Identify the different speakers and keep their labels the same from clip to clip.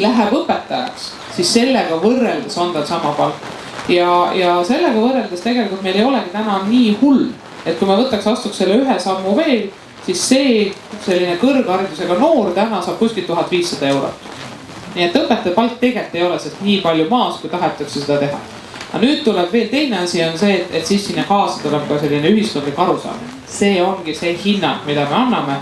Speaker 1: läheb õpetajaks, siis sellega võrreldes on tal sama palk. Ja sellega võrreldes tegelikult meil ei olegi täna nii hull, et kui me astuks selle ühe sammu veel, siis see selline kõrgharidusega noor täna saab kuskil 1500 eurot. Nii et õpetaja palk tegelikult ei ole sealt nii palju maas, kui tahetakse seda teha. Aga nüüd tuleb veel teine asi on see, et siis sinna kaasa tuleb ka selline ühiskondlik arusaam. See ongi see hinnang, mida me anname.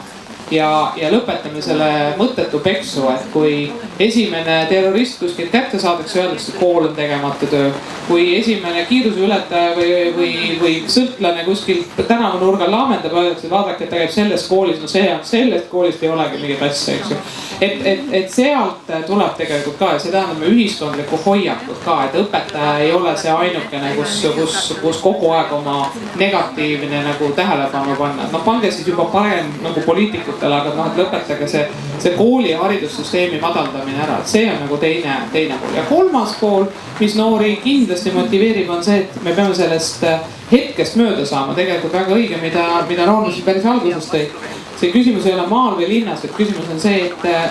Speaker 1: Ja lõpetame selle mõttetu peksu, et kui esimene terrorist kuskilt kätte saadakse, öeldakse, et kool on tegemata töö. Kui esimene kiiruseületaja või sõltlane kuskil tänavanurgal laamendab, öeldakse, et vaadake, et ta käib selles koolis, no sellest koolist ei olegi mingit asja, eks ju. Et sealt tuleb tegelikult ka ja see tähendab ühiskondlikku hoiakut ka, et õpetaja ei ole see ainukene, kus kogu aeg oma negatiivne nagu tähelepanu panna. No pange siis juba parem nagu poliitikutele, aga et lõpetage see kooli ja haridussüsteemi madaldamine ära. See on nagu teine pool. Ja kolmas pool, mis noori kindlasti motiveerib, on see, et me peame sellest hetkest mööda saama. Tegelikult väga õige, mida Rauno siin päris algusest tõi. See küsimus ei ole maal või linnas, et küsimus on see,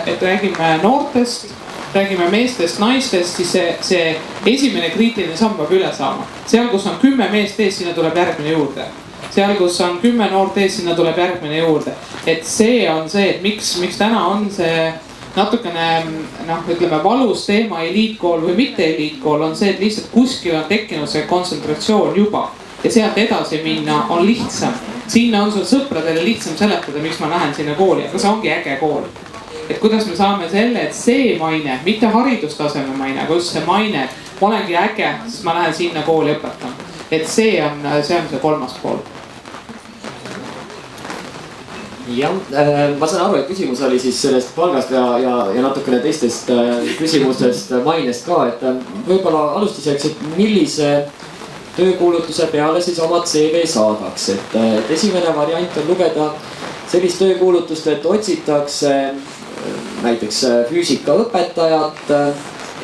Speaker 1: et räägime noortest, räägime meestest, naistest, siis see esimene kriitiline samm peab üle saama. Seal, kus on 10 meest ees, sinna tuleb järgmine juurde. Seal, kus on 10 noort ees, sinna tuleb järgmine juurde. Et see on see, et miks täna on see natukene ütleme valus teema eliitkool või mitte eliitkool on see, et lihtsalt kuskil on tekkinud see kontsentratsioon juba. Ja sealt edasi minna on lihtsam. Sinna on sul sõpradele lihtsam seletada, miks ma lähen sinna kooli, aga see ongi äge kool. Et kuidas me saame selle, et see maine, mitte haridustaseme maine, aga just see maine, olengi äge, sest ma lähen sinna kooli õpetama. Et see on see kolmas pool.
Speaker 2: Jah, ma saan aru, et küsimus oli siis sellest palgast ja natukene teistest küsimustest mainest ka, et võib-olla alustuseks, et millise töökuulutuse peale siis oma CV saadaks. Et esimene variant on lugeda sellist töökuulutust, et otsitakse näiteks füüsikaõpetajat,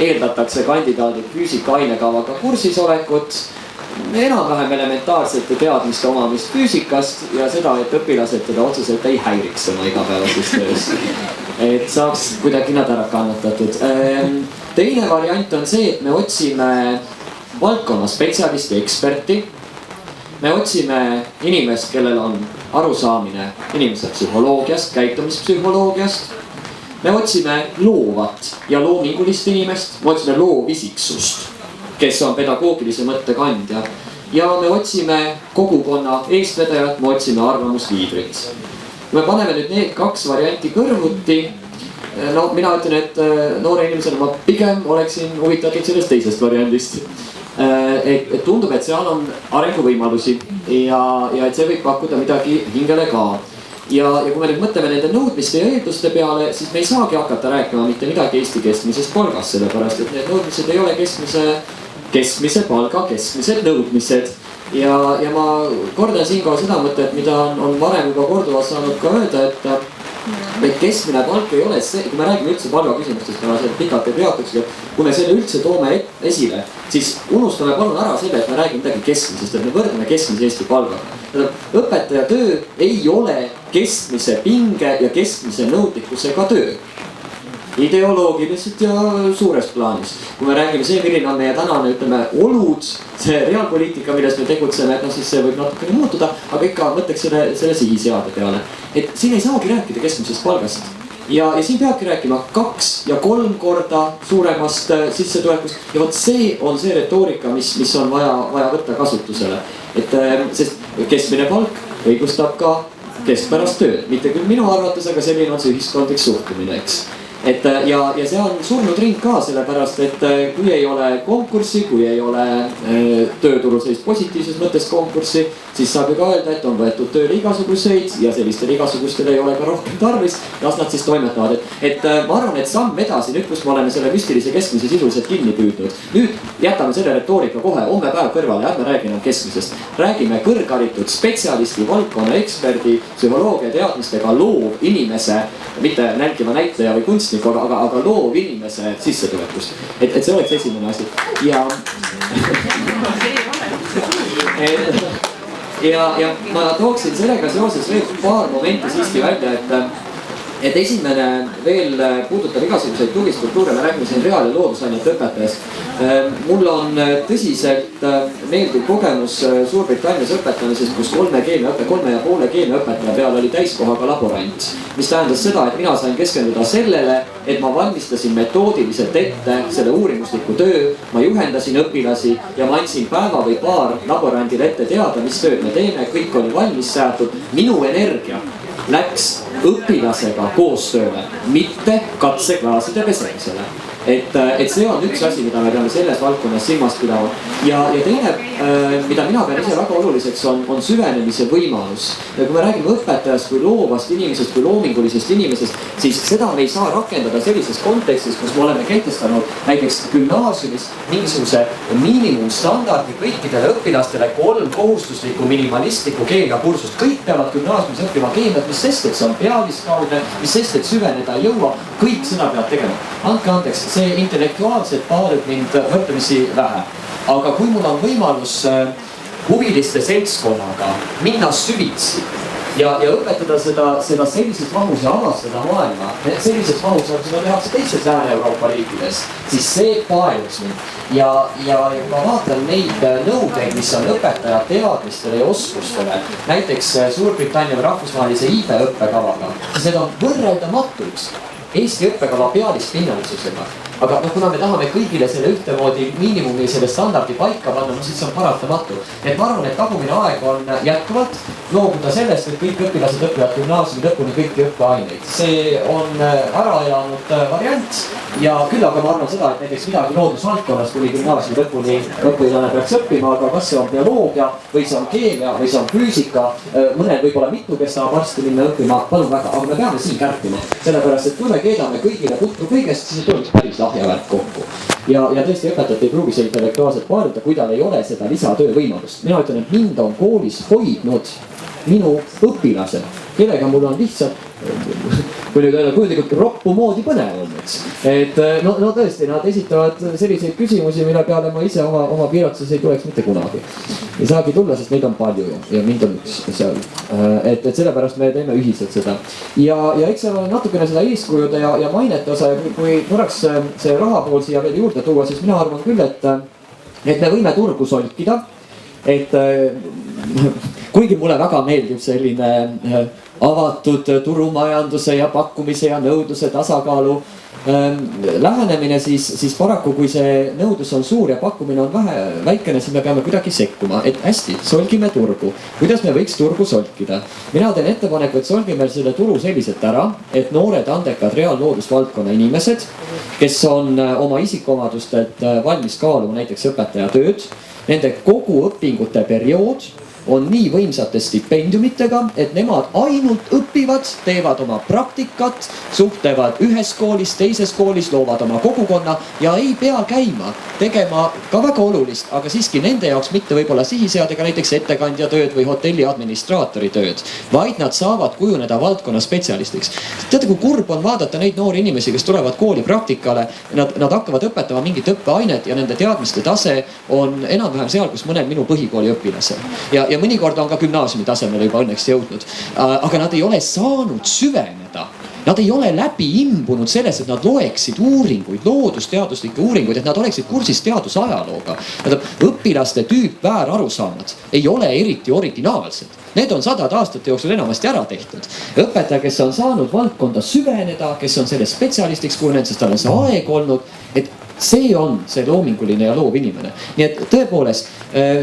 Speaker 2: eeldatakse kandidaadid füüsika ainekavaga kursis olekut, enam-vähem elementaarsete teadmiste omamist füüsikast ja seda, et õpilased teda otseselt ei häiriks oma igapäevases töös. Et saaks kuidagi nad ära kannatatud. Teine variant on see, et me otsime valdkonna spetsialisti, eksperti. Me otsime inimest, kellel on arusaamine inimese psühholoogiast, käitumispsühholoogiast. Me otsime loovat ja loomingulist inimest. Me otsime loovisiksust, kes on pedagoogilise mõtte kandja. Ja me otsime kogukonna eestvedajat, me otsime arvamusliidrit. Kui me paneme nüüd need kaks varianti kõrvuti, no mina ütlen, et noore inimesena ma pigem oleksin huvitatud sellest teisest variandist. Et tundub, et seal on arenguvõimalusi ja et see võib pakkuda midagi hingele ka. Ja kui me nüüd mõtleme nende nõudmiste ja eelduste peale, siis me ei saagi hakata rääkima mitte midagi Eesti keskmisest palgast, sellepärast et need nõudmised ei ole keskmise palga, keskmised nõudmised. Ja ma kordan siin ka seda mõtet, mida on varem juba korduvalt saanud ka öelda, et keskmine palk ei ole see, kui me räägime üldse palga küsimustest, ma seda pikalt ei peatuks, kui me selle üldse toome esile, siis unustame palun ära selle, et me räägime midagi keskmisest, et me võrdame keskmise Eesti palgaga. Õpetaja töö ei ole keskmise pinge ja keskmise nõudlikkusega töö. Ideoloogiliselt ja suures plaanis. Kui me räägime see, milline on meie tänane, ütleme, olud, see reaalpoliitika, milles me tegutseme, et siis see võib natukene muutuda, aga ikka mõtleks selle sihiseade peale. Et siin ei saagi rääkida keskmisest palgast. Ja siin peabki rääkima 2 ja 3 korda suuremast sissetulekust. Ja võt see on see retoorika, mis on vaja võtta kasutusele. Sest keskmine palk õigustab ka keskpärast tööd. Mitte küll minu arvates, aga selline on see ühiskondlik suhtumine, eks. Ja see on surnud ring ka, sellepärast, et kui ei ole konkurssi, kui ei ole tööturu sellist positiivses mõttes konkurssi, siis saab ju ka öelda, et on võetud tööle igasuguseid ja sellistel igasugustel ei ole ka rohkem tarvis, las nad siis toimetavad. Et ma arvan, et samm edasi nüüd, kus me oleme selle müstilise keskmise sisuliselt kinni püüdnud. Nüüd jätame selle retoorika kohe, homme päev kõrvale, ärme räägime keskmisest. Räägime kõrgharitud spetsialisti, valdkonna eksperdi, psühholoogia teadmistega loov inimese, mitte nälgiva näitleja või kunstniku, aga loov inimese sissetulekust. Et see oleks esimene asi. Ja ma tooksin sellega seoses veel paar momenti siiski välja, et esimene veel puudutab igasuguseid tugistruktuure, me räägime siin reaal- ja loodusainete õpetajast. Mul on tõsiselt meeldiv kogemus Suurbritannias õpetamisest, kus 3,5 keemiaõpetaja peal oli täiskohaga laborant. Mis tähendas seda, et mina sain keskenduda sellele, et ma valmistasin metoodiliselt ette selle uurimusliku töö, ma juhendasin õpilasi ja ma andsin päeva või paar laborandile ette teada, mis tööd me teeme, kõik oli valmis seatud. Minu energia läks õpilasega koostööle, mitte katseklaaside pesemisele. Et see on üks asi, mida me peame selles valdkonnas silmas pidama. Ja teine, mida mina pean ise väga oluliseks, on süvenemise võimalus. Ja kui me räägime õpetajast kui loovast inimesest, kui loomingulisest inimesest, siis seda me ei saa rakendada sellises kontekstis, kus me oleme kehtestanud näiteks gümnaasiumis mingisuguse miinimumstandardi kõikidele õpilastele 3 kohustuslikku minimalistlikku keemiakursust. Kõik peavad gümnaasiumis õppima keemiat, mis sest, et see on pealiskaudne, mis sest, et süveneda ei jõua, kõik seda peavad tegema. Andke andeks, see intellektuaalselt paalib mind võrdlemisi vähe. Aga kui mul on võimalus huviliste seltskonnaga minna süvitsi ja õpetada seda sellises mahus ja avastada maailma, sellises mahus, nagu seda tehakse teistes Lääne-Euroopa riikides, siis see paelus mind. Ja ma vaatan neid nõudeid, mis on õpetaja teadmistele ja oskustele, näiteks Suurbritannia rahvusvahelise IB õppekavaga, siis need on võrreldamatud Eesti õppekava pealispinnalisusega. Aga kuna me tahame kõigile selle ühtemoodi miinimumi selle standardi paika panna, siis see on paratamatu. Et ma arvan, et tagumine aeg on jätkuvalt loobuda sellest, et kõik õpilased õpivad gümnaasiumi lõpuni kõiki õppeaineid. See on ära elanud variant ja küll aga ma arvan seda, et näiteks midagi loodusvaldkonnas kuni gümnaasiumi lõpuni õpilane peaks õppima, aga kas see on bioloogia või see on keemia või see on füüsika, mõned võib-olla mitu, kes saab varsti minna õppima, palun väga, aga me peame siin kärpima. Sellepärast, et kui me keedame kõigile putru kõigest, siis tuleks päris lahja värk kokku. Ja tõesti õpetajad ei pruugi see intellektuaalselt paaluda, kui tal ei ole seda lisatöö võimalust. Mina ütlen, et mind on koolis hoidnud minu õpilased, kellega mul on lihtsalt, kui nüüd öelda kujundlikult, roppu moodi põnev olnud. Et no tõesti, nad esitavad selliseid küsimusi, mille peale ma ise oma piiratuses ei tuleks mitte kunagi. Ei saagi tulla, sest meid on palju ja mind on üks seal. Et sellepärast me teeme ühiselt seda. Ja eks seal on natukene seda eeskujude ja mainete osa ja kui korraks see rahapool siia veel juurde tuua, siis mina arvan küll, et me võime turgu solkida. Et kuigi mulle väga meeldib selline avatud turumajanduse ja pakkumise ja nõudluse tasakaalu lähenemine, siis paraku kui see nõudlus on suur ja pakkumine on väikene, siis me peame kuidagi sekkuma, et hästi, solgime turgu. Kuidas me võiks turgu solkida? Mina teen ettepaneku, et solgime selle turu selliselt ära, et noored andekad reaalloodusvaldkonna inimesed, kes on oma isikuomadustelt valmis kaaluma näiteks õpetaja tööd, nende kogu õpingute periood on nii võimsate stipendiumitega, et nemad ainult õpivad, teevad oma praktikat, suhtlevad ühes koolis, teises koolis, loovad oma kogukonna ja ei pea käima, tegema ka väga olulist, aga siiski nende jaoks mitte võib-olla sihiseadega näiteks ettekandja tööd või hotelli administraatori tööd, vaid nad saavad kujuneda valdkonna spetsialistiks. Teate, kui kurb on vaadata neid noori inimesi, kes tulevad kooli praktikale, nad hakkavad õpetama mingit õppeainet ja nende teadmiste tase on enam-vähem seal, kus mõnel minu põhikooli õpilasel. Ja mõnikord on ka gümnaasiumi tasemele juba õnneks jõudnud, aga nad ei ole saanud süveneda. Nad ei ole läbi imbunud selles, et nad loeksid uuringuid, loodusteaduslikke uuringuid, et nad oleksid kursis teadusajalooga. Õpilaste tüüpväärarusaamad ei ole eriti originaalsed. Need on 100 aastate jooksul enamasti ära tehtud. Õpetaja, kes on saanud valdkonda süveneda, kes on selle spetsialistiks kujunenud, sest tal on see aeg olnud, et see on see loominguline ja loov inimene. Nii et tõepoolest,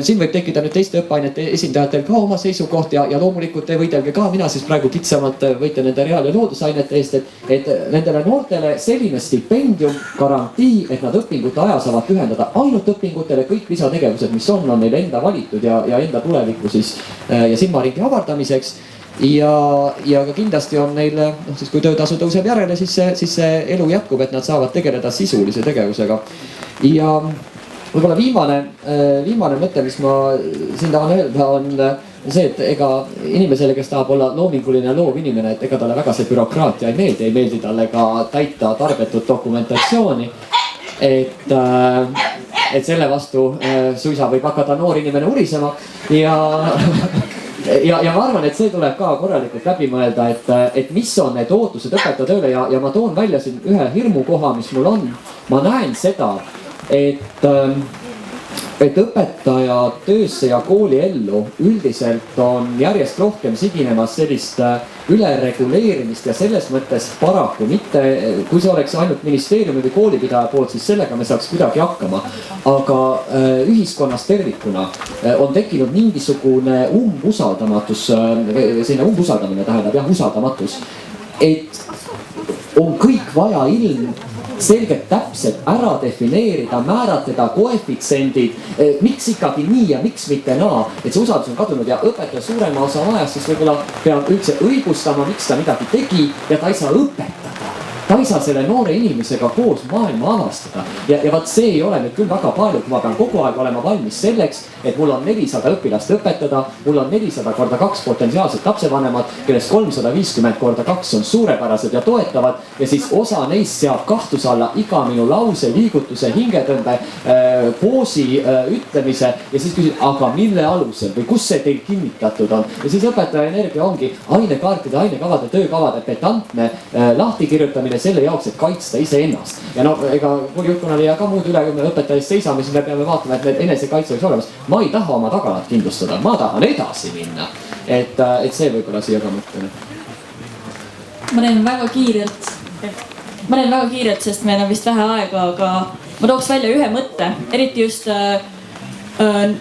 Speaker 2: siin võib tekkida nüüd teiste õppeainete esindajatel ka oma seisukoht ja loomulikult te võidelge ka, mina siis praegu kitsamalt võite nende reaal- ja loodusainete eest, et nendele noortele selline stipendium, garantii, et nad õpingute aja saavad pühendada ainult õpingutele, kõik lisategevused, mis on neil enda valitud ja enda tulevikku siis ja silmaringi avardamiseks. Ja ka kindlasti on neil, siis kui töötasu tõuseb järele, siis see elu jätkub, et nad saavad tegeleda sisulise tegevusega. Ja võib-olla viimane mõte, mis ma siin tahan öelda, on see, et ega inimesele, kes tahab olla loominguline ja loov inimene, et ega talle väga see bürokraatia ei meeldi talle ka täita tarbetut dokumentatsiooni. Et selle vastu suisa võib hakata noor inimene urisema ja ma arvan, et see tuleb ka korralikult läbi mõelda, et mis on need ootused õpetaja tööle ja ma toon välja siin ühe hirmukoha, mis mul on. Ma näen seda, et õpetaja töösse ja kooliellu üldiselt on järjest rohkem siginemas sellist ülereguleerimist ja selles mõttes paraku mitte, kui see oleks ainult ministeeriumi või koolipidaja poolt, siis sellega me saaks kuidagi hakkama. Aga ühiskonnas tervikuna on tekkinud mingisugune umbusaldamatus, selline umbusaldamine tähendab jah, usaldamatus, et on kõik vaja selgelt täpselt ära defineerida, määratleda koefitsendid, miks ikkagi nii ja miks mitte naa, et see usaldus on kadunud ja õpetaja suurema osa ajast siis võib-olla peab üldse õigustama, miks ta midagi tegi ja ta ei saa õpetada. Ta ei saa selle noore inimesega koos maailma avastada ja vaat see ei ole nüüd küll väga palju, kui ma pean kogu aeg olema valmis selleks, et mul on 400 õpilast õpetada, mul on 400 korda 2 potentsiaalset lapsevanemat, kellest 350 korda 2 on suurepärased ja toetavad ja siis osa neist seab kahtluse alla iga minu lause, liigutuse, hingetõmbe, poosi ütlemise ja siis küsin, aga mille alusel või kus see teil kinnitatud on ja siis õpetaja energia ongi ainekaartide, ainekavade, töökavade pedantne lahtikirjutamine selle jaoks, et kaitsta iseennast. Ja no ega koolijuhtkonnal ja ka muud üle, kui me õpetaja eest seisame, siis me peame vaatama, et need enesekaitse oleks olemas. Ma ei taha oma tagalat kindlustada, ma tahan edasi minna. Et see võib-olla siia ka mõttele.
Speaker 3: Ma teen väga kiirelt, sest meil on vist vähe aega, aga ma tooks välja ühe mõtte, eriti just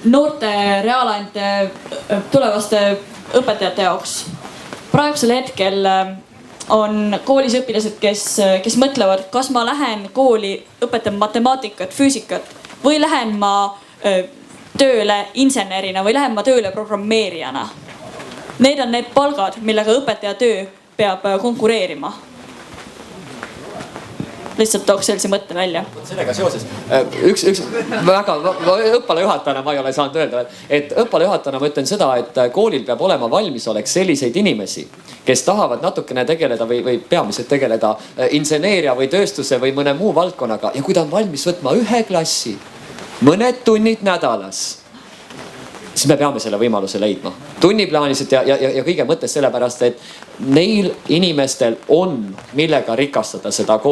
Speaker 3: noorte reaalainete tulevaste õpetajate jaoks. Praegusel hetkel on koolis õpilased, kes mõtlevad, kas ma lähen kooli õpetama matemaatikat, füüsikat või lähen ma tööle insenerina või lähen ma tööle programmeerijana. Need on need palgad, millega õpetaja töö peab konkureerima. Lihtsalt tooks sellise mõtte välja.
Speaker 2: Sellega seoses üks väga õppealajuhatajana ma ei ole saanud öelda, et õppealajuhatajana ma ütlen seda, et koolil peab olema valmisolek selliseid inimesi, kes tahavad natukene tegeleda või peamiselt tegeleda inseneeria või tööstuse või mõne muu valdkonnaga ja kui ta on valmis võtma ühe klassi, mõned tunnid nädalas, siis me peame selle võimaluse leidma. Tunniplaaniselt ja kõige mõttes sellepärast, et neil inimestel on millega rikastada seda kooli.